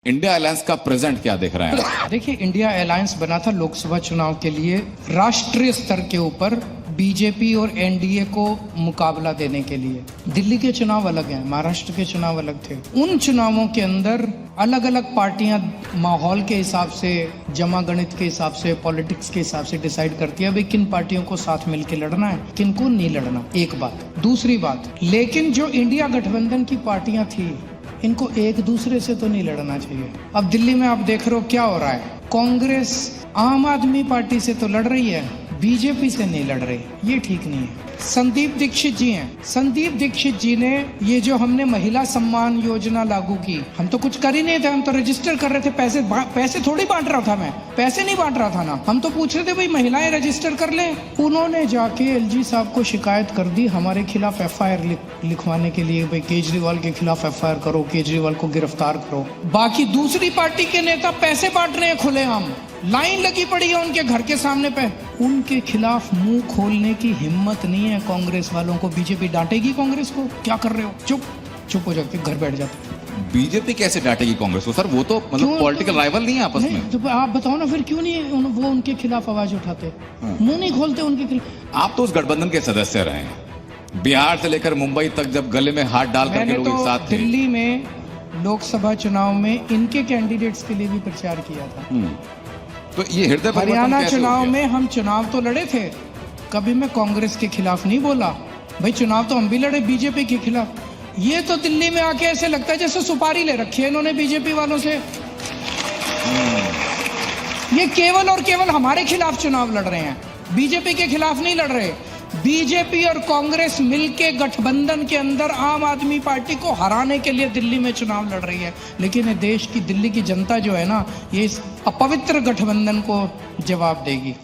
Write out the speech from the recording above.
India alliance का present क्या देख रहे हैं? देखिए, इंडिया अलायंस बना था लोकसभा चुनाव के लिए राष्ट्रीय स्तर के ऊपर बीजेपी और एनडीए को मुकाबला देने के लिए। दिल्ली के चुनाव अलग हैं, महाराष्ट्र के चुनाव अलग थे। उन चुनावों के अंदर अलग अलग पार्टियां माहौल के हिसाब से, जमा गणित के हिसाब से, पॉलिटिक्स के हिसाब से डिसाइड करती है भाई किन पार्टियों को साथ मिलकर लड़ना है, किन को नहीं लड़ना। एक बात। दूसरी बात, लेकिन जो इंडिया गठबंधन की पार्टियां थी, इनको एक दूसरे से तो नहीं लड़ना चाहिए। अब दिल्ली में आप देख रहे हो क्या हो रहा है। कांग्रेस आम आदमी पार्टी से तो लड़ रही है, बीजेपी से नहीं लड़ रही। ये ठीक नहीं है। संदीप दीक्षित जी हैं। संदीप दीक्षित जी ने ये जो हमने महिला सम्मान योजना लागू की, हम तो कुछ कर ही नहीं थे, हम तो रजिस्टर कर रहे थे। पैसे थोड़ी बांट रहा था मैं, पैसे नहीं बांट रहा था ना। हम तो पूछ रहे थे भाई महिलाएं रजिस्टर कर ले। उन्होंने जाके एलजी साहब को शिकायत कर दी हमारे खिलाफ एफआईआर लिखवाने के लिए, भाई केजरीवाल के खिलाफ एफआईआर करो, केजरीवाल को गिरफ्तार करो। बाकी दूसरी पार्टी के नेता पैसे बांट रहे हैं खुलेआम, लाइन लगी पड़ी है उनके घर के सामने पे। उनके खिलाफ मुंह खोलने की हिम्मत नहीं है कांग्रेस वालों को। बीजेपी डांटेगी कांग्रेस को, क्या कर रहे हो, चुप हो जाते, घर बैठ जाते। बीजेपी कैसे डांटेगी कांग्रेस को? सर वो तो मतलब पॉलिटिकल राइवल नहीं है आपस में। तो आप बताओ ना फिर क्यों नहीं वो उनके खिलाफ आवाज उठाते, मुंह नहीं खोलते उनके खिलाफ। आप तो उस गठबंधन के सदस्य रहे हैं, बिहार से लेकर मुंबई तक, जब गले में हाथ डाल करके लोग एक साथ थे। दिल्ली में लोकसभा चुनाव में इनके कैंडिडेट्स के लिए भी प्रचार किया था। तो ये हृदय हरियाणा चुनाव में हम चुनाव तो लड़े थे, कभी मैं कांग्रेस के खिलाफ नहीं बोला। भाई चुनाव तो हम भी लड़े बीजेपी के खिलाफ। ये तो दिल्ली में आके ऐसे लगता है जैसे सुपारी ले रखी है इन्होंने बीजेपी वालों से। ये केवल और केवल हमारे खिलाफ चुनाव लड़ रहे हैं, बीजेपी के खिलाफ नहीं लड़ रहे। बीजेपी और कांग्रेस मिलके गठबंधन के अंदर आम आदमी पार्टी को हराने के लिए दिल्ली में चुनाव लड़ रही है। लेकिन ये देश की, दिल्ली की जनता जो है ना, ये इस अपवित्र गठबंधन को जवाब देगी।